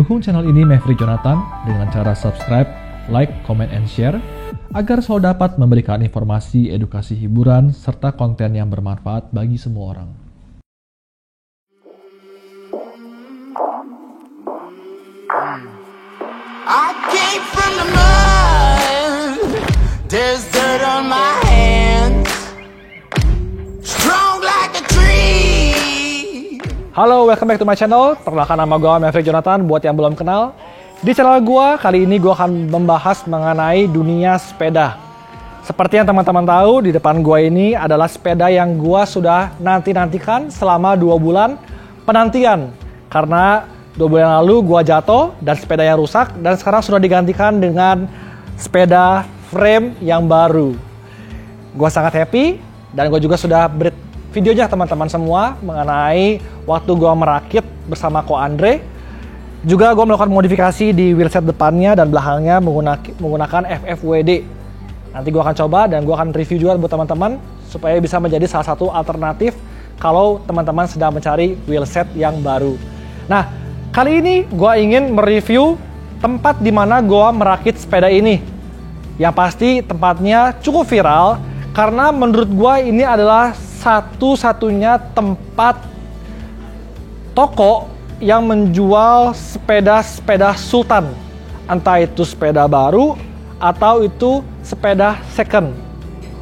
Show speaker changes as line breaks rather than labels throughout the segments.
Dukung channel ini Maverick Jonathan dengan cara subscribe, like, comment, and share agar selalu dapat memberikan informasi, edukasi, hiburan, serta konten yang bermanfaat bagi semua orang.
I came from the mud, there's dirt on my hands, strong like a tree.
Halo, welcome back to my channel. Perkenalkan nama gue Maverick Jonathan, buat yang belum kenal. Di channel gue, kali ini gue akan membahas mengenai dunia sepeda. Seperti yang teman-teman tahu, di depan gue ini adalah sepeda yang gue sudah nantikan selama 2 bulan penantian. Karena 2 bulan yang lalu gue jatuh dan sepedanya rusak, dan sekarang sudah digantikan dengan sepeda frame yang baru. Gue sangat happy, dan gue juga sudah beri videonya teman-teman semua mengenai waktu gue merakit bersama Ko Andre. Juga gue melakukan modifikasi di wheelset depannya dan belakangnya menggunakan FFWD. Nanti gue akan coba dan gue akan review juga buat teman-teman supaya bisa menjadi salah satu alternatif kalau teman-teman sedang mencari wheelset yang baru. Nah, kali ini gue ingin mereview tempat di mana gue merakit sepeda ini. Yang pasti tempatnya cukup viral karena menurut gue ini adalah satu-satunya tempat toko yang menjual sepeda-sepeda Sultan. Entah itu sepeda baru atau itu sepeda second.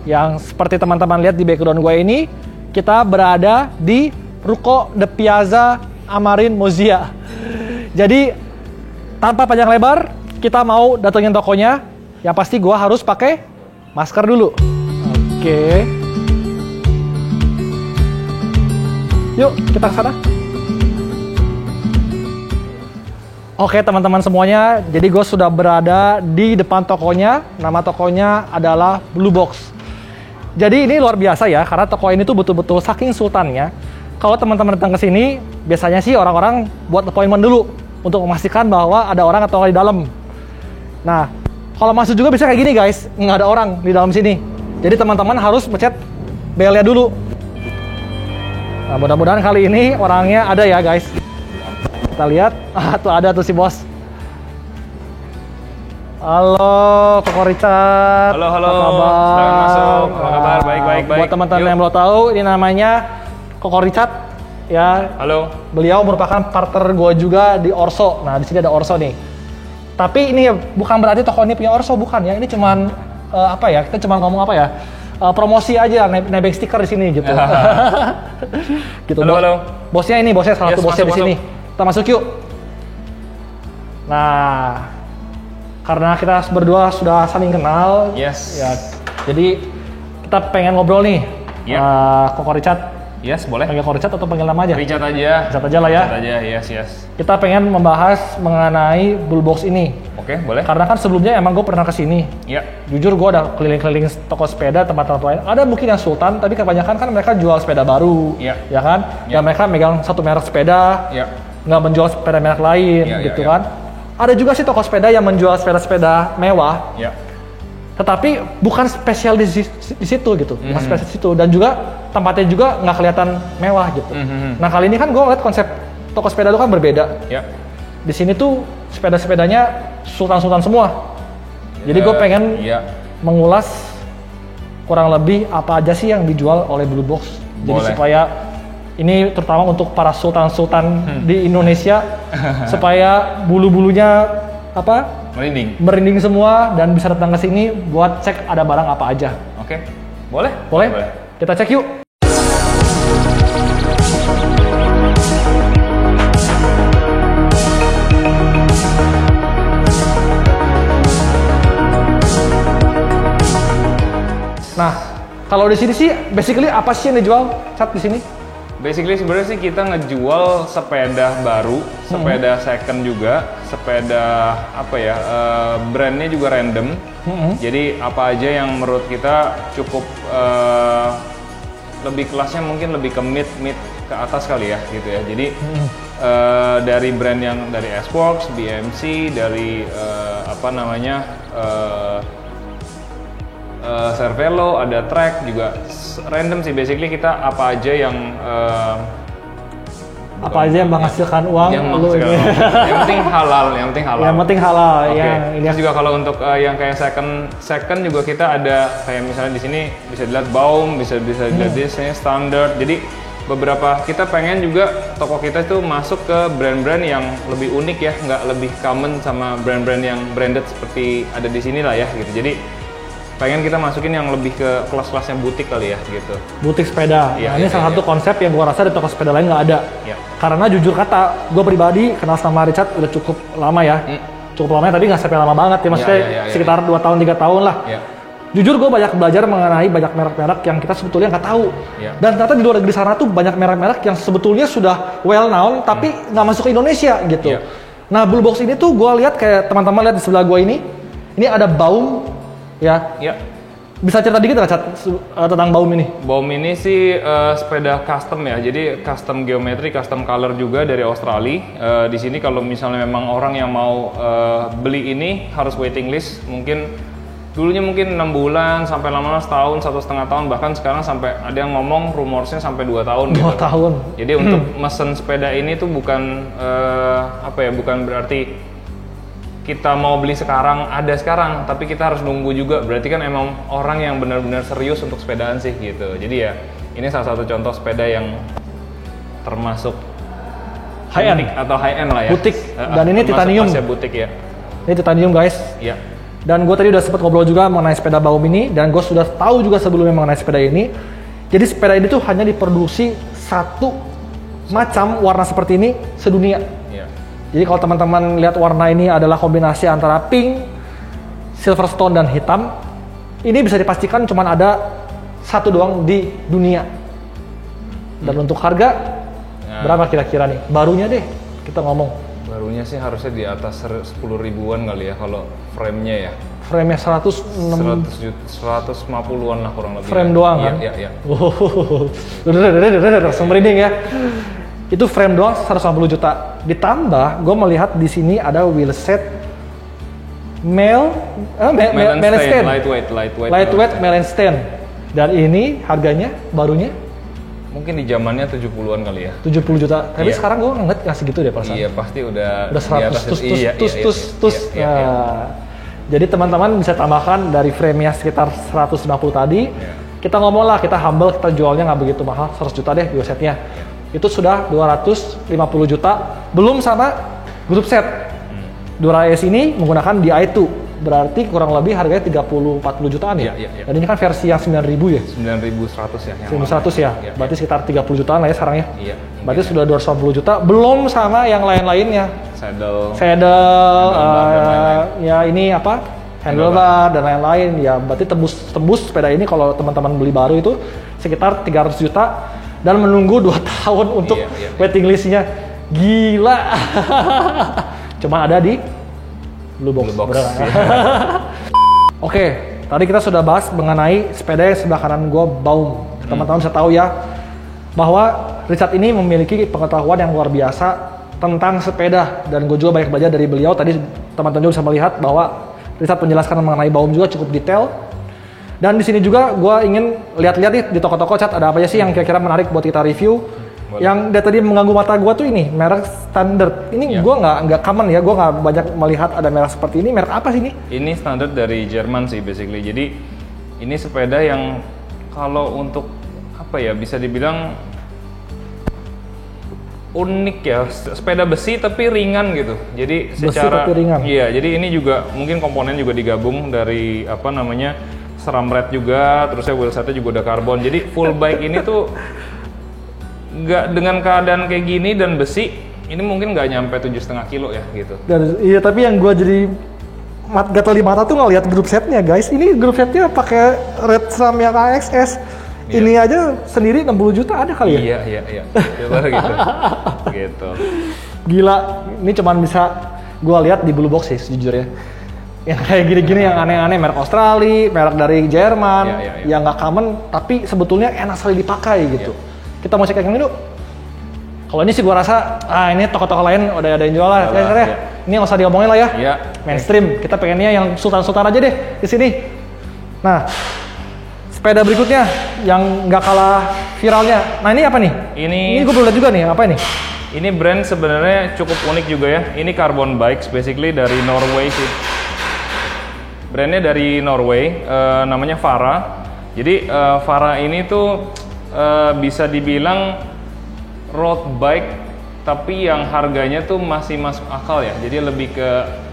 Yang seperti teman-teman lihat di background gue ini, kita berada di Ruko de Piazza Amarin Mozia. Jadi tanpa panjang lebar, kita mau datengin tokonya. Yang pasti gue harus pakai masker dulu. Oke. Yuk kita ke sana. Oke teman-teman semuanya, jadi gue sudah berada di depan tokonya. Nama tokonya adalah Blue Box. Jadi ini luar biasa ya, karena toko ini tuh betul-betul saking sultannya. Kalau teman-teman datang ke sini, biasanya sih orang-orang buat appointment dulu untuk memastikan bahwa ada orang atau di dalam. Nah, kalau masuk juga bisa kayak gini guys, nggak ada orang di dalam sini. Jadi teman-teman harus pencet belnya dulu. Nah, mudah-mudahan kali ini orangnya ada ya guys. Kita lihat, tuh ada tuh si bos. Halo, Koko Richard.
Halo.
Apa kabar?
Selamat masuk. Apa kabar? Baik.
Buat teman-teman yang belum tahu, ini namanya Koko Richard. Ya.
Halo.
Beliau merupakan partner gue juga di Orso. Nah, di sini ada Orso nih. Tapi ini bukan berarti toko ini punya Orso, bukan ya. Ini cuman apa ya? Kita cuman ngomong apa ya? Promosi aja, nebeng stiker di sini gitu. Gitu.
Halo.
Bosnya ini, salah satu bosnya di sini. Kita masuk yuk. Nah, karena kita berdua sudah saling kenal,
Yes.
ya, jadi kita pengen ngobrol nih. Koko Richard.
Yes, boleh.
Panggil Koko Richard atau panggil nama aja?
Richard aja.
Richard aja lah ya.
Richard aja, yes.
Kita pengen membahas mengenai Blue Box ini.
Oke, boleh.
Karena kan sebelumnya emang gue pernah kesini.
Iya.
Jujur gue udah keliling-keliling toko sepeda, tempat-tempat lain. Ada mungkin yang Sultan, tapi kebanyakan kan mereka jual sepeda baru.
Iya.
Ya kan?
Iya.
Ya mereka megang satu merek sepeda.
Iya.
Nggak menjual sepeda merek lain,
Iya,
gitu
iya.
kan. Ada juga sih toko sepeda yang menjual sepeda-sepeda mewah.
Iya.
Tetapi bukan spesial di situ gitu, bukan spesial di situ, dan juga tempatnya juga nggak kelihatan mewah gitu. Nah kali ini kan gue lihat konsep toko sepeda itu kan berbeda.
Iya.
Di sini tuh sepeda-sepedanya sultan-sultan semua. Jadi gue pengen mengulas kurang lebih apa aja sih yang dijual oleh Blue Box. Jadi
Boleh.
supaya ini terutama untuk para sultan-sultan di Indonesia supaya bulu-bulunya apa? Merinding semua dan bisa datang ke sini buat cek ada barang apa aja.
Oke. Boleh?
Boleh? Kita cek yuk. Nah, kalau di sini sih basically apa sih yang dijual cat di sini?
Basically sebenarnya sih kita ngejual sepeda baru, sepeda second juga, sepeda apa ya, brandnya juga random. Jadi apa aja yang menurut kita cukup lebih kelasnya mungkin lebih ke mid ke atas kali ya gitu ya. Jadi dari brand yang dari S-Works, BMC, dari apa namanya Cervelo, ada Trek juga random sih, basically kita apa aja yang
apa aja yang menghasilkan uang
Yang
lu
menghasilkan
ini.
uang. Yang penting halal, yang penting halal.
Yang penting halal.
Oke.
Yang ini
Terus juga kalau untuk yang kayak second juga kita ada kayak misalnya di sini bisa dilihat Baum, bisa dilihat di sini Standard. Jadi beberapa kita pengen juga toko kita itu masuk ke brand-brand yang lebih unik ya, nggak lebih common sama brand-brand yang branded seperti ada di sini lah ya gitu. Jadi pengen kita masukin yang lebih ke kelas-kelasnya butik kali ya gitu.
butik sepeda.
Iya,
Nah, ini
iya,
salah
iya.
satu konsep yang gua rasa di toko sepeda lain nggak ada.
Iya.
Karena jujur kata, gue pribadi kenal sama Richard udah cukup lama ya. Cukup lama tapi nggak sampai lama banget ya, maksudnya
iya,
sekitar 2 tahun 3 tahun lah.
Ya.
Jujur gue banyak belajar mengenai banyak merek-merek yang kita sebetulnya nggak tahu.
Iya.
Dan ternyata di luar negeri sana tuh banyak merek-merek yang sebetulnya sudah well known tapi nggak masuk ke Indonesia gitu.
Iya.
Nah, Blue Box ini tuh gue lihat kayak teman-teman lihat di sebelah gue ini ada Baum ya.
Ya.
Bisa cerita dikit nggak Cat, tentang Baum ini?
Baum ini sih sepeda custom ya, jadi custom geometri, custom color juga dari Australia. Di sini kalau misalnya memang orang yang mau beli ini harus waiting list, dulunya mungkin 6 bulan sampai lama-lama setahun, 1,5 tahun, bahkan sekarang sampai ada yang ngomong rumorsnya sampai 2 tahun
2
gitu.
tahun.
Jadi untuk mesen sepeda ini tuh bukan bukan berarti kita mau beli sekarang ada sekarang, tapi kita harus nunggu juga. Berarti kan emang orang yang benar-benar serius untuk sepedaan sih gitu. Jadi ya ini salah satu contoh sepeda yang termasuk
High end.
butik atau high end lah ya.
Butik. Dan ini
termasuk
titanium.
kelasnya butik ya.
Ini titanium guys.
Iya.
Dan gue tadi udah sempat ngobrol juga mengenai sepeda Baum ini, dan gue sudah tahu juga sebelumnya mengenai sepeda ini. Jadi sepeda ini tuh hanya diproduksi satu macam warna seperti ini sedunia.
Iya.
Jadi kalau teman-teman lihat warna ini adalah kombinasi antara pink, silverstone dan hitam. Ini bisa dipastikan cuma ada satu doang di dunia. Dan untuk harga berapa kira-kira nih? Barunya deh kita ngomong.
Barunya sih harusnya di atas 10 ribuan kali ya kalau frame-nya ya.
Frame-nya 106
150-an lah kurang lebih.
frame doang kan?
Iya, iya.
Langsung merinding ya. Itu frame doang 150 juta. Ditambah, gue melihat di sini ada wheelset Melon stand. Lightweight Melon stand. Dan ini harganya barunya
Mungkin di zamannya 70-an kali ya.
70 juta. Tapi
Iya.
sekarang gue nggak ngasih gitu deh perasaan.
Iya, pasti udah
Udah
di atas
100
itu.
tus.
Iya.
Nah, jadi teman-teman bisa tambahkan dari frame-nya sekitar 150 tadi.
Iya.
Kita ngomong lah, kita humble, kita jualnya nggak begitu mahal, 100 juta deh wheelsetnya. Itu sudah 250 juta, belum sama group set. Dura AS ini menggunakan DI2, berarti kurang lebih harganya 30-40 jutaan ya.
Iya.
Dan ini kan versi yang 9.000 ya.
9.100 ya. yang
900 ya,
Iya,
berarti sekitar 30 jutaan lah ya sekarang ya.
Iya.
Berarti sudah 250 juta, belum sama yang lain-lainnya.
Saddle.
Saddle,
Handlebar dan lain-lain.
ya ini apa? Handlebar dan lain-lain. Ya berarti tembus sepeda ini kalau teman-teman beli baru itu sekitar 300 juta dan menunggu 2 tahun untuk
Iya.
waiting listnya. Gila. Cuma ada di Blue Box.
Blue Box,
Bener nggak?
iya.
Oke, tadi kita sudah bahas mengenai sepeda yang sebelah kanan gua Baum. Teman-teman bisa tahu ya bahwa Richard ini memiliki pengetahuan yang luar biasa tentang sepeda, dan gue juga banyak belajar dari beliau. Tadi teman-teman juga bisa melihat bahwa Richard menjelaskan mengenai Baum juga cukup detail. Dan di sini juga gue ingin lihat-lihat nih di toko-toko Cat ada apa aja sih yang kira-kira menarik buat kita review.
Boleh.
Yang dari tadi mengganggu mata gue tuh ini merek Standard. Ini
Ya.
gue nggak common ya, gue nggak banyak melihat ada merek seperti ini. Merek apa sih ini?
Ini standar dari Jerman sih basically. Jadi ini sepeda yang kalau untuk apa ya bisa dibilang unik ya, sepeda besi tapi ringan gitu. Jadi
Besi
secara
tapi ringan.
Iya, jadi ini juga mungkin komponen juga digabung dari apa namanya SRAM red juga, terusnya wheelsetnya juga udah karbon. Jadi full bike ini tuh nggak dengan keadaan kayak gini dan besi ini mungkin nggak nyampe 7,5 kilo ya gitu.
Dan iya, tapi yang gue jadi gatal di mata tuh ngeliat grup setnya guys. Ini grup setnya pakai red SRAM yang AXS.
Iya.
Ini aja sendiri 60 juta ada kali ya?
Iya. Coba gitu. Gitu.
Gila, ini cuman bisa gue lihat di Blue Box sih sejujurnya. Yang kayak gini-gini yang aneh-aneh, merek Australia, merek dari Jerman,
Iya.
yang nggak common tapi sebetulnya enak sekali dipakai gitu. Kita mau cek yang ini dulu. Kalau ini sih gue rasa, ini toko-toko lain udah ada yang jual lah.
Iya.
Ya. Ini nggak usah diomongin lah ya.
Iya.
Mainstream, kita pengennya yang sultan-sultan aja deh di sini. Nah, sepeda berikutnya yang nggak kalah viralnya. Nah ini apa nih?
Ini
gue belum lihat juga nih, apa ini?
Ini brand sebenarnya cukup unik juga ya. Ini carbon bikes, basically dari Norway sih. Brandnya dari Norway, namanya Fara. Jadi Fara ini tuh bisa dibilang road bike, tapi yang harganya tuh masih masuk akal ya. Jadi lebih ke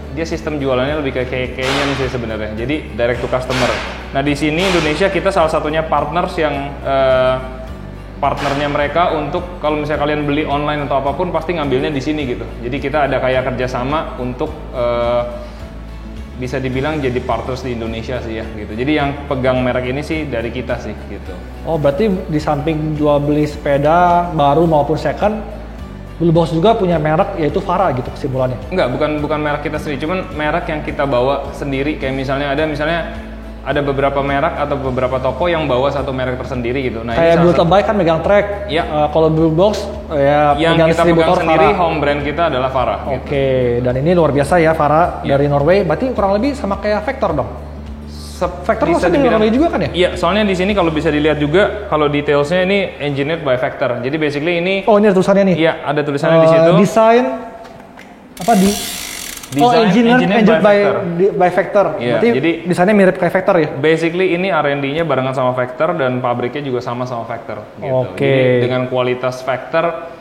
dia sistem jualannya lebih ke kayak sih sebenarnya. Jadi direct to customer. Nah di sini Indonesia kita salah satunya partners yang partnernya mereka untuk kalau misalnya kalian beli online atau apapun pasti ngambilnya di sini gitu. Jadi kita ada kayak kerjasama untuk bisa dibilang jadi partners di Indonesia sih ya gitu. Jadi yang pegang merek ini sih dari kita sih gitu.
Oh berarti di samping jual beli sepeda baru maupun second, Blue Box juga punya merek yaitu Fara gitu kesimpulannya?
Enggak, bukan merek kita sendiri, cuman merek yang kita bawa sendiri. Kayak misalnya ada beberapa merek atau beberapa toko yang bawa satu merek tersendiri gitu. Nah,
kayak Blue Bike kan megang track.
Ya.
Kalau Blue Box ya
yang
pegang
kita pegang sendiri
Fara.
home brand kita adalah Fara.
Oke, dan ini luar biasa ya Fara dari Norway. Berarti kurang lebih sama kayak Vector dong. Vector masuk di Norway juga kan ya?
Iya, soalnya di sini kalau bisa dilihat juga kalau detailsnya ini engineered by Vector. Jadi basically ini
Oh, ini ada tulisannya nih.
Iya, ada tulisannya di situ.
Desain apa di engineered by Vector.
Iya,
Berarti
jadi
desainnya mirip kayak Vector ya?
Basically ini R&D-nya barengan sama Vector dan pabriknya juga sama Vector gitu.
Oke.
Jadi dengan kualitas Vector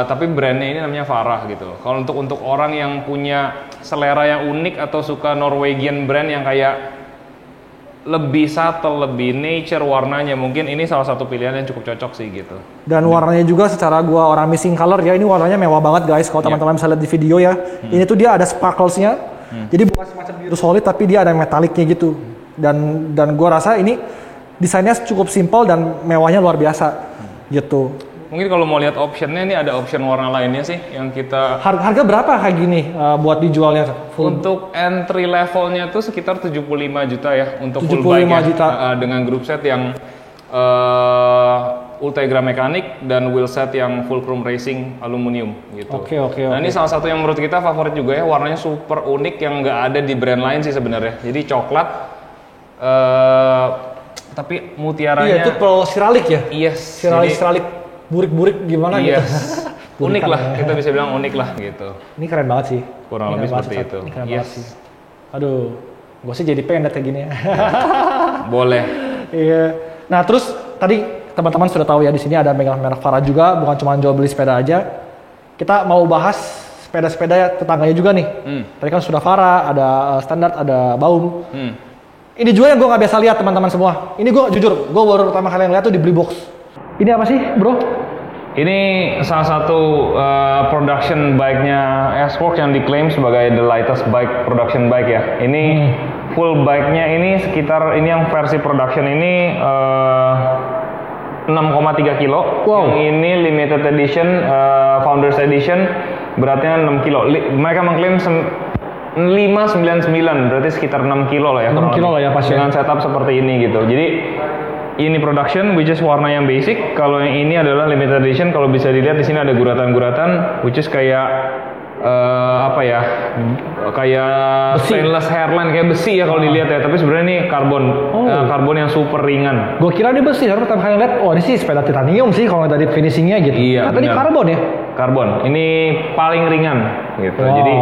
tapi brandnya ini namanya Fara gitu. Kalau untuk orang yang punya selera yang unik atau suka Norwegian brand yang kayak lebih subtle, lebih nature warnanya, mungkin ini salah satu pilihan yang cukup cocok sih gitu.
Dan warnanya juga secara gua orang missing color ya, ini warnanya mewah banget guys. Kalau teman-teman bisa lihat di video ya, ini tuh dia ada sparkles-nya. Jadi bukan semacam biru solid tapi dia ada metallicnya gitu. Dan gua rasa ini desainnya cukup simpel dan mewahnya luar biasa gitu.
Mungkin kalau mau lihat optionnya, ini ada option warna lainnya sih yang kita...
Harga berapa kayak gini buat dijualnya?
Untuk entry levelnya tuh sekitar 75 juta ya untuk
75
full bike ya.
juta.
Dengan group set yang Ultegra mekanik dan wheel set yang full chrome racing aluminium gitu.
Oke.
Nah ini salah satu yang menurut kita favorit juga ya, warnanya super unik yang nggak ada di brand lain sih sebenarnya. Jadi coklat, tapi mutiaranya...
Iya, itu pearl ceramic ya?
Yes.
Ceramic burik-burik gimana
yes.
gitu.
Unik lah, kita bisa bilang unik lah gitu.
Ini keren banget sih.
Kurang lebih seperti itu.
Ini keren banget sih. Aduh, gue sih jadi pengen lihat kayak gini ya.
Boleh.
Iya. Nah terus tadi teman-teman sudah tahu ya di sini ada merek Fara juga, bukan cuma jual beli sepeda aja. Kita mau bahas sepeda-sepeda tetangganya juga nih. Tadi kan sudah Fara, ada standar, ada Baum. Ini juga yang gue nggak biasa lihat teman-teman semua. Ini gue jujur, gue baru pertama kali lihat tuh di Blue Box. Ini apa sih, bro?
Ini salah satu production bike-nya S-Works yang diklaim sebagai the lightest bike production bike ya. Ini full bike-nya ini sekitar, ini yang versi production ini 6,3 kilo.
Wow.
Yang ini limited edition, founders edition, beratnya 6 kilo. Mereka mengklaim 599, berarti sekitar 6 kilo lah ya.
6 kilo lah ya pas ya.
Dengan setup seperti ini gitu. Jadi ini production, which is warna yang basic. Kalau yang ini adalah limited edition. Kalau bisa dilihat di sini ada guratan-guratan, which is kayak apa ya? Kayak
besi.
Stainless hairline, kayak besi ya kalau dilihat ya. Tapi sebenarnya ini karbon, karbon yang super ringan.
Gue kira dia besi, karena pertama kali lihat, oh ini sih sepeda titanium sih kalau dari finishingnya gitu.
Iya,
Nah, tadi
benar.
karbon ya?
Karbon, ini paling ringan gitu.
Wow.
Jadi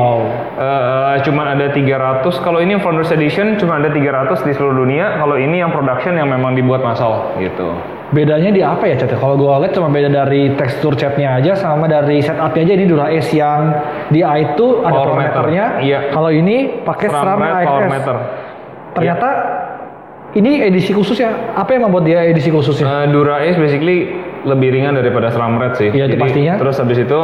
cuma ada 300. Kalau ini yang Founders Edition cuma ada 300 di seluruh dunia. Kalau ini yang production yang memang dibuat massal gitu.
Bedanya di apa ya Cat? Kalau gue lihat cuma beda dari tekstur catnya aja sama dari setupnya aja. Ini Dura Ace yang di A itu ada
Power
power meternya.
Iya.
Kalau ini pakai SRAM
Power
AXS.
meter.
Ternyata ini edisi khusus ya. Apa yang membuat dia edisi khususnya?
Dura Ace basically lebih ringan daripada SRAM Red sih.
Iya, itu
Jadi,
pastinya.
Terus habis itu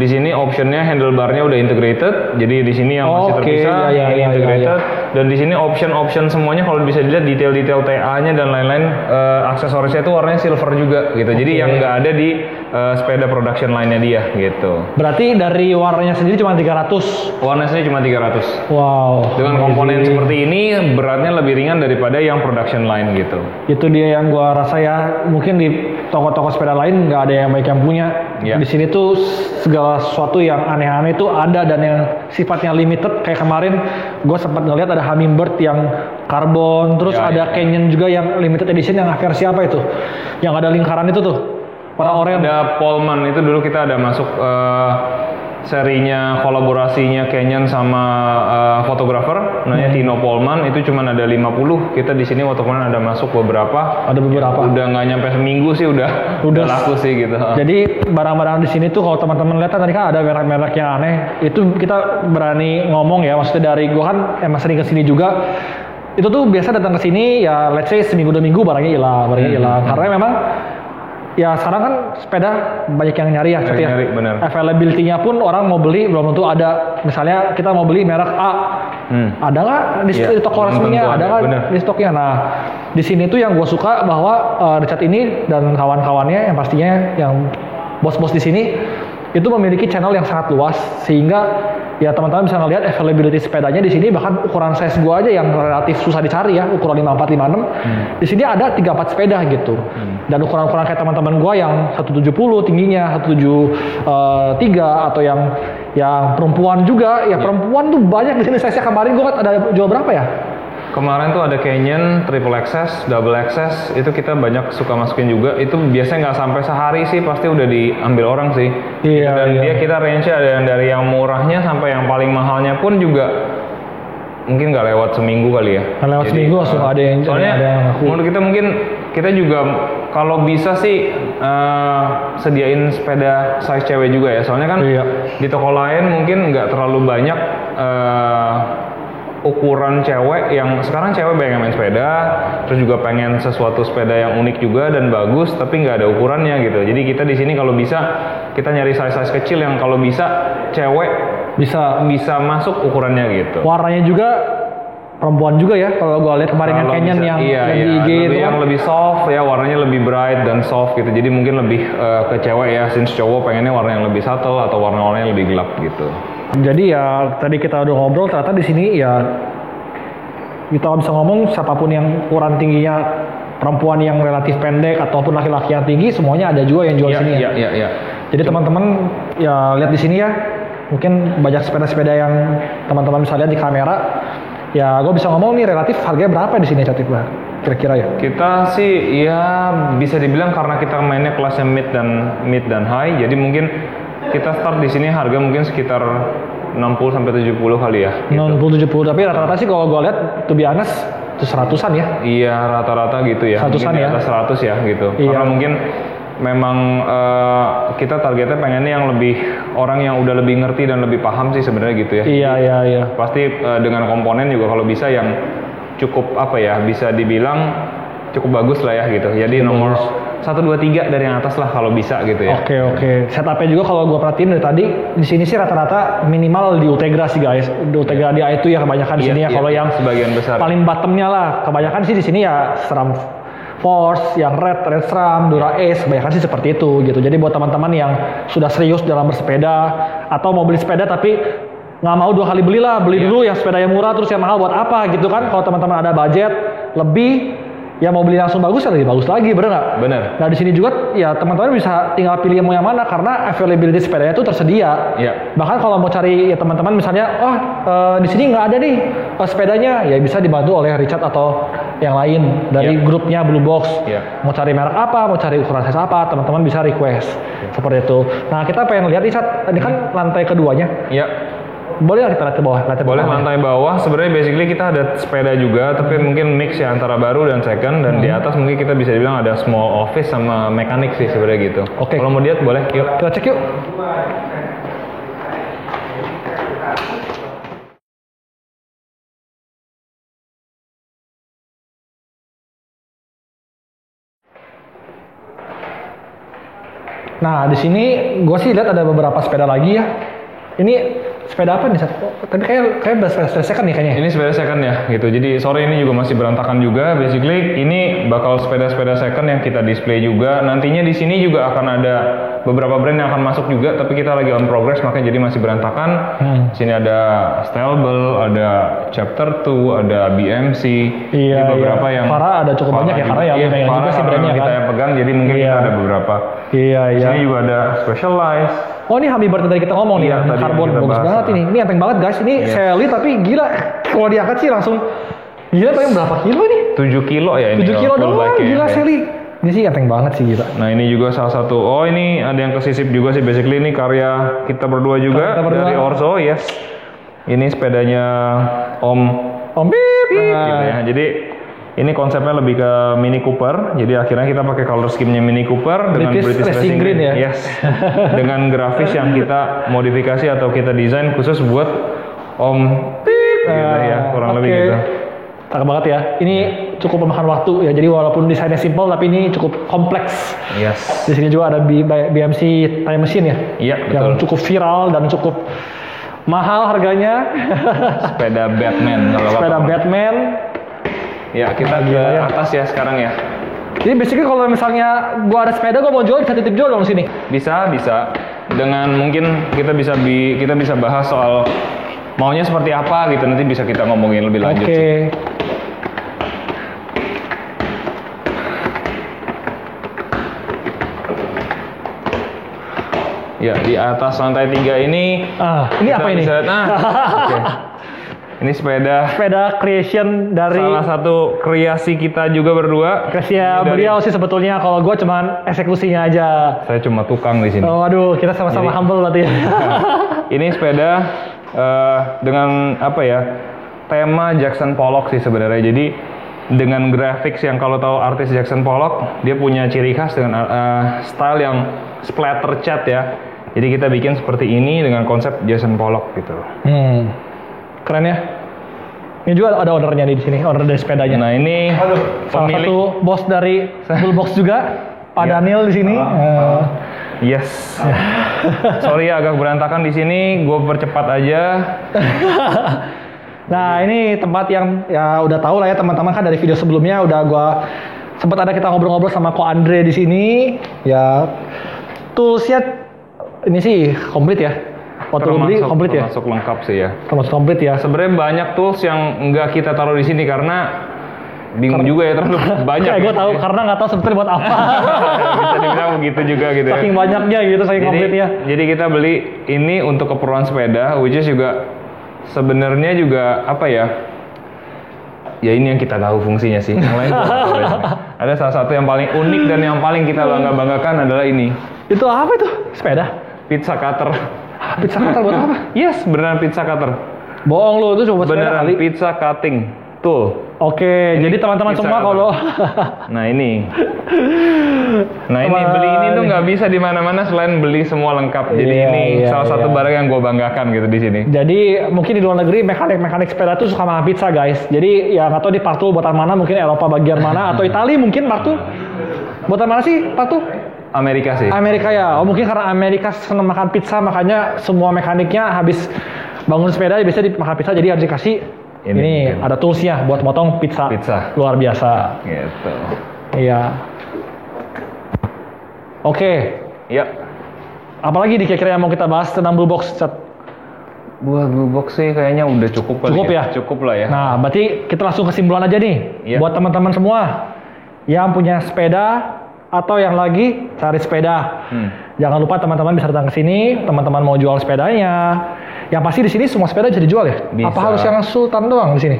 di sini optionnya handlebarnya udah integrated. Jadi di sini yang masih terpisah, ini integrated. Dan di sini option semuanya kalau bisa dilihat detail-detail TA-nya dan lain-lain, aksesorisnya itu warnanya silver juga gitu. Jadi yang nggak ada di sepeda production lainnya dia gitu.
Berarti dari warnanya sendiri cuma 300.
Warnanya sendiri cuma 300.
Wow.
Dengan komponen seperti ini beratnya lebih ringan daripada yang production line gitu.
Itu dia yang gua rasa ya, mungkin di toko-toko sepeda lain nggak ada yang baik yang punya.
Iya.
Di sini tuh segala sesuatu yang aneh-aneh itu ada, dan yang sifatnya limited kayak kemarin gue sempat ngeliat ada Hummingbird yang karbon, terus
Ya,
ada
ya.
Canyon juga yang limited edition yang versi apa itu? Yang ada lingkaran itu tuh. Orang-orang
Ada Polman, itu dulu kita ada masuk serinya kolaborasinya Canyon sama fotografer namanya Tino Polman, itu cuma ada 50. Kita di sini waktu kemarin ada masuk beberapa.
ada beberapa.
Udah nggak nyampe seminggu sih udah laku sih gitu.
Jadi barang-barang di sini tuh kalau teman-teman lihat tadi kan ada merek-merek yang aneh. Itu kita berani ngomong ya, maksudnya dari gua kan emang sering kesini juga. Itu tuh biasa datang ke sini ya, let's say seminggu 2 minggu barangnya hilang. Karena memang ya sekarang kan sepeda banyak yang nyari ya,
Banyak nyari, bener.
Availability-nya pun orang mau beli belum tentu ada. Misalnya kita mau beli merek A, ada nggak di toko
belum
resminya?
tentu
Ada
ada,
nggak
bener.
di stoknya? Nah, di sini tuh yang gue suka bahwa Richard ini dan kawan-kawannya yang pastinya yang bos-bos di sini itu memiliki channel yang sangat luas sehingga ya teman-teman bisa ngelihat availability sepedanya di sini. Bahkan ukuran size gua aja yang relatif susah dicari ya, ukuran 54 56. Di sini ada 34 sepeda gitu. Dan ukuran-ukuran kayak teman-teman gua yang 170 tingginya, 173 atau yang perempuan juga, ya perempuan tuh banyak di sini. Size-nya kemarin gua ada jual berapa ya?
Kemarin tuh ada Canyon, triple XS, double XS, itu kita banyak suka masukin juga. Itu biasanya nggak sampai sehari sih, pasti udah diambil orang sih.
Iya,
Dan
iya.
dia kita range-nya ada yang dari yang murahnya sampai yang paling mahalnya pun juga mungkin nggak lewat seminggu kali ya.
Nggak lewat seminggu langsung ada yang
soalnya
ada yang laku.
menurut kita mungkin kita juga kalau bisa sih sediain sepeda size cewek juga ya. Soalnya kan
Iya.
di toko lain mungkin nggak terlalu banyak ukuran cewek yang sekarang cewek banyak yang main sepeda, terus juga pengen sesuatu sepeda yang unik juga dan bagus, tapi nggak ada ukurannya gitu. Jadi kita di sini kalau bisa kita nyari size kecil yang kalau bisa cewek bisa masuk ukurannya gitu.
Warnanya juga perempuan juga ya, kalau gua lihat kemarin yang
Kalau
Canyon
bisa,
yang
iya,
lagi
iya.
IG itu
Yang
kan.
lebih soft ya, warnanya lebih bright dan soft gitu. Jadi mungkin lebih ke cewek ya, since cowok pengennya warna yang lebih subtle atau warna-warna yang lebih gelap gitu.
Jadi ya tadi kita udah ngobrol, ternyata di sini ya kita bisa ngomong siapapun yang ukuran tingginya, perempuan yang relatif pendek ataupun laki-laki yang tinggi, semuanya ada juga yang jual
Iya,
sini ya.
iya.
Jadi teman-teman ya lihat di sini ya, mungkin banyak sepeda-sepeda yang teman-teman bisa lihat di kamera. Ya gue bisa ngomong nih relatif harganya berapa di sini Catif Bah? Kira-kira ya?
Kita sih ya bisa dibilang karena kita mainnya kelasnya mid dan high, jadi mungkin kita start di sini harga mungkin sekitar 60 sampai 70 kali ya. Gitu.
60-70, tapi rata-rata sih kalau gue lihat to be honest itu 100-an ya.
Iya, rata-rata gitu ya.
Ratusan
Mungkin di
ya?
atas 100 ya gitu.
Iya.
Karena mungkin memang kita targetnya pengennya yang lebih orang yang udah lebih ngerti dan lebih paham sih sebenarnya gitu ya.
Iya.
Pasti dengan komponen juga kalau bisa yang cukup apa ya, bisa dibilang cukup bagus lah ya gitu. Jadi nomor 1, 2, 3 dari yang atas lah kalau bisa gitu ya.
Oke. Setupnya juga kalau gue perhatiin dari tadi di sini sih rata-rata minimal di Ultegra sih guys. Di Ultegra dia itu ya kebanyakan di
Iya,
sini ya.
iya,
Kalau yang
sebagian besar.
paling bottomnya lah, kebanyakan sih di sini ya SRAM Force, yang Red SRAM, Dura Ace, kebanyakan sih seperti itu gitu. Jadi buat teman-teman yang sudah serius dalam bersepeda atau mau beli sepeda tapi nggak mau 2 kali beli dulu yang sepeda yang murah terus yang mahal buat apa gitu kan. Kalau teman-teman ada budget lebih, ya mau beli langsung bagus ya lebih bagus lagi, bener nggak?
Bener.
Nah di sini juga ya teman-teman bisa tinggal pilih mau yang mana karena availability sepedanya itu tersedia.
Iya.
Bahkan kalau mau cari ya teman-teman misalnya, di sini nggak ada nih sepedanya, ya bisa dibantu oleh Richard atau yang lain dari
Iya.
grupnya Blue Box.
Iya.
Mau cari merek apa, mau cari ukuran size apa, teman-teman bisa request seperti itu. Nah kita pengen lihat Richard, ini kan lantai keduanya.
Iya.
Boleh nggak kita lihat ke bawah?
Boleh lantai bawah. Sebenarnya basically kita ada sepeda juga, tapi mungkin mix ya antara baru dan second. Dan di atas mungkin kita bisa bilang ada small office sama mekanik sih sebenarnya gitu.
Oke.
Kalau mau lihat boleh, yuk.
Kita cek yuk. Nah, di sini gue sih lihat ada beberapa sepeda lagi ya. Ini sepeda apa nih? Tapi kayak sepeda second nih kayaknya.
Ini sepeda second ya gitu. Jadi sore ini juga masih berantakan juga. Basically ini bakal sepeda-sepeda second yang kita display juga. Nantinya di sini juga akan ada beberapa brand yang akan masuk juga, tapi kita lagi on progress makanya jadi masih berantakan. Di sini ada Stelbel, ada Chapter 2, ada BMC.
Iya,
Ini beberapa yang
Farah ada cukup banyak ya, karena yang pegang juga sih brandnya
kita
kan.
yang pegang, jadi mungkin
Iya.
kita ada beberapa.
Iya.
Di sini juga ada Specialized.
Oh ini Hummingbird yang tadi kita ngomong nih,
Iya,
yang
tadi
karbon
yang kita
bagus
bahas.
banget ini. Ini enteng banget guys. Ini
Iya.
Sally tapi gila kalau diangkat sih langsung gila paling berapa kilo ini?
7 kilo ya ini.
7 kilo
full
doang,
bike-nya.
gila Sally. Ini sih enteng banget sih gila.
Nah ini juga salah satu, oh ini ada yang kesisip juga sih, basically ini karya kita berdua juga,
Kita berdua.
dari Orso, yes. Ini sepedanya Om
Pip.
gitu ya. Jadi ini konsepnya lebih ke Mini Cooper. Jadi akhirnya kita pakai color scheme-nya Mini Cooper dengan
British Racing Green ya?
Yes. Dengan grafis yang kita modifikasi atau kita desain khusus buat Om Pip gitu ya, kurang lebih
Oke.
gitu.
Cakep banget ya. Ini cukup memakan waktu ya. Jadi walaupun desainnya simple tapi ini cukup kompleks.
Yes.
Di sini juga ada BMC time machine ya.
Iya,
Yang
betul.
cukup viral dan cukup mahal harganya.
Sepeda Batman kalau
Sepeda
kata orang.
Batman.
Ya, kita ke
Gila ya.
atas ya sekarang ya.
Jadi basically kalau misalnya gua ada sepeda gua mau jual bisa titip jual dong sini.
Bisa. Dengan mungkin kita bisa bahas soal maunya seperti apa gitu, nanti bisa kita ngomongin lebih lanjut
Oke.
sih. Ya, di atas lantai 3 ini
Ini
kita
apa ini?
bisa- oke. Ini sepeda
Sepeda creation dari
salah satu kreasi kita juga berdua.
Kresia
Ini dari-
beliau sih sebetulnya. Kalau gua cuman eksekusinya aja.
Saya cuma tukang di sini.
Oh, aduh, kita sama-sama
Jadi-
humble berarti ya.
Ini sepeda dengan apa ya, tema Jackson Pollock sih sebenarnya. Jadi dengan graphics yang kalau tahu artis Jackson Pollock, dia punya ciri khas dengan style yang splatter cat ya. Jadi kita bikin seperti ini dengan konsep Jackson Pollock gitu.
Keren ya. Ini juga ada ownernya nih di sini, owner dari sepedanya.
Nah ini
Salah
pemilik,
satu bos dari Bullbox juga, Pak
Iya.
Daniel di sini.
yes. Sorry ya agak berantakan di sini, gue percepat aja.
Nah ini tempat yang ya udah tahu lah ya teman-teman kan dari video sebelumnya udah gua sempat ada kita ngobrol-ngobrol sama Ko Andre di sini. Ya toolsnya ini sih komplit ya. Waktu lu beli komplit ya.
Termasuk lengkap sih ya.
Termasuk komplit ya.
Sebenarnya banyak tools yang nggak kita taruh di sini karena bingung juga ya, terlalu banyak.
Kayak gue tahu karena nggak tahu sebetulnya buat apa.
Bisa dibilang begitu juga gitu ya.
Saking banyaknya gitu, saking komplitnya.
Jadi kita beli ini untuk keperluan sepeda, which is juga sebenarnya juga apa ya? Ya ini yang kita tahu fungsinya sih. Yang lain gua nggak tahu ya. Ada salah satu yang paling unik dan yang paling kita banggakan adalah ini,
Itu apa itu? Sepeda?
pizza cutter.
Pizza cutter buat apa?
Yes, beneran pizza cutter.
Bohong lu, itu coba sepeda
Beneran
kali.
pizza cutting tool.
Oke, jadi teman-teman
pizza
semua
cutter.
kalau
Nah ini, nah ini
Wah,
beli ini tuh
ini.
nggak bisa di mana-mana selain beli semua lengkap. Jadi
Iya,
ini
iya,
salah satu
iya.
barang yang gue banggakan gitu di sini.
jadi mungkin di luar negeri mekanik sepeda tuh suka makan pizza guys. Jadi ya nggak tahu di partu buatan mana, mungkin Eropa bagian mana atau Italia mungkin partu. Buatan mana sih partu?
Amerika sih.
Amerika ya. Oh mungkin karena Amerika senang makan pizza makanya semua mekaniknya habis bangun sepeda biasanya dimakan pizza jadi harus dikasih
Ini,
ini
mungkin.
ada toolsnya buat motong pizza.
Pizza.
Luar biasa.
Gitu.
Iya. Oke.
Ya.
Apalagi nih kira-kira yang mau kita bahas tentang Blue Box? Chat?
Buat blue box sih kayaknya udah cukup kali
Cukup ya?
Cukup lah ya.
Nah, berarti kita langsung kesimpulan aja nih.
Iya.
Buat teman-teman semua yang punya sepeda atau yang lagi cari sepeda. Jangan lupa teman-teman bisa datang ke sini, teman-teman mau jual sepedanya. Yang pasti di sini semua sepeda bisa dijual ya?
Bisa.
Apa harus yang Sultan doang di sini?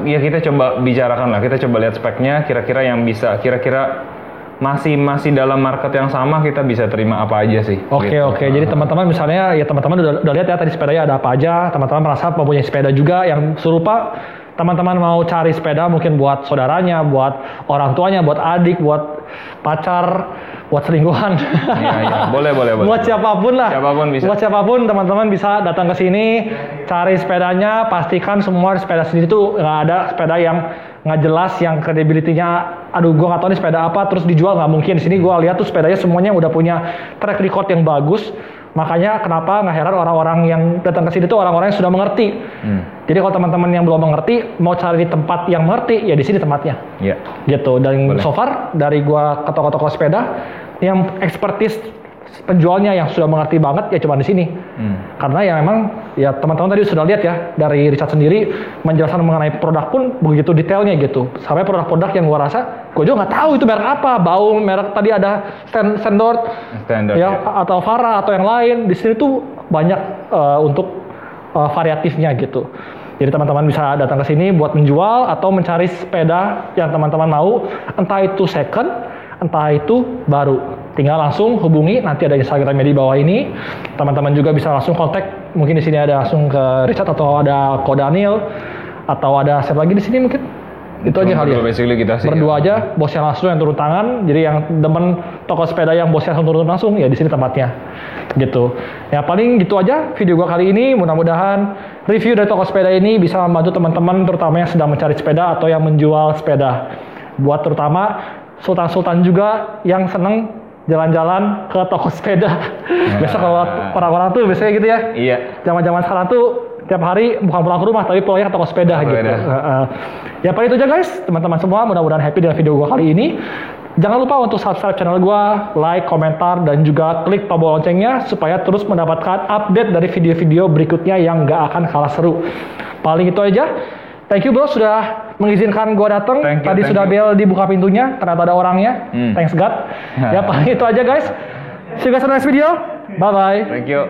Ya kita coba bicarakan lah. Kita coba lihat speknya. Kira-kira yang bisa. Kira-kira masih dalam market yang sama kita bisa terima apa aja sih.
Oke,
Gitu.
oke. Jadi teman-teman misalnya ya teman-teman udah lihat ya tadi sepedanya ada apa aja. Teman-teman merasa mempunyai sepeda juga yang serupa. Teman-teman mau cari sepeda mungkin buat saudaranya, buat orang tuanya, buat adik, buat pacar, buat selingkuhan.
Iya. Boleh.
Buat siapapun lah.
Siapapun bisa.
Buat siapapun teman-teman bisa datang ke sini, cari sepedanya, pastikan semua sepeda sendiri tuh nggak ada sepeda yang nggak jelas, yang credibility-nya, aduh gua nggak tahu nih sepeda apa, terus dijual nggak mungkin. Di sini gua lihat tuh sepedanya semuanya udah punya track record yang bagus. Makanya kenapa nggak heran orang-orang yang datang ke sini tuh orang-orang yang sudah mengerti. Jadi kalau teman-teman yang belum mengerti, mau cari di tempat yang mengerti, ya di sini tempatnya.
Iya.
Gitu. Dan
Boleh.
so far dari gua ke toko-toko sepeda yang expertise penjualnya yang sudah mengerti banget ya cuma di sini. Karena ya memang ya teman-teman tadi sudah lihat ya dari Richard sendiri menjelaskan mengenai produk pun begitu detailnya gitu. Sampai produk-produk yang gua rasa gua juga nggak tahu itu merek apa. Bau merek tadi ada Standard
Standard
ya,
ya.
atau Farah atau yang lain. Di sini tuh banyak untuk variatifnya gitu. Jadi teman-teman bisa datang ke sini buat menjual atau mencari sepeda yang teman-teman mau, entah itu second, entah itu baru. Tinggal langsung hubungi, nanti ada Instagramnya di bawah ini. Teman-teman juga bisa langsung kontak, mungkin di sini ada langsung ke Richard atau ada Ko Daniel atau ada siapa lagi di sini mungkin. Itu aja kali ya.
Basically kita sih.
Berdua aja, bosnya langsung yang turun tangan. Jadi yang demen toko sepeda yang bosnya langsung turun langsung, ya di sini tempatnya. Gitu. Ya paling gitu aja video gua kali ini. Mudah-mudahan review dari toko sepeda ini bisa membantu teman-teman terutama yang sedang mencari sepeda atau yang menjual sepeda. Buat terutama sultan-sultan juga yang seneng jalan-jalan ke toko sepeda. Biasa kalau orang-orang tuh biasanya gitu ya.
Iya.
Zaman-zaman sekarang tuh tiap hari bukan pulang ke rumah tapi pulangnya ke toko sepeda gitu. Ya paling itu aja guys, teman-teman semua mudah-mudahan happy dengan video gua kali ini. Jangan lupa untuk subscribe channel gua, like, komentar, dan juga klik tombol loncengnya supaya terus mendapatkan update dari video-video berikutnya yang gak akan kalah seru. Paling itu aja. Thank you bro sudah mengizinkan gua datang. Tadi sudah bel dibuka pintunya, ternyata ada orangnya. Thanks God. Ya paling itu aja guys. See you guys on the next video. Bye bye.
Thank you.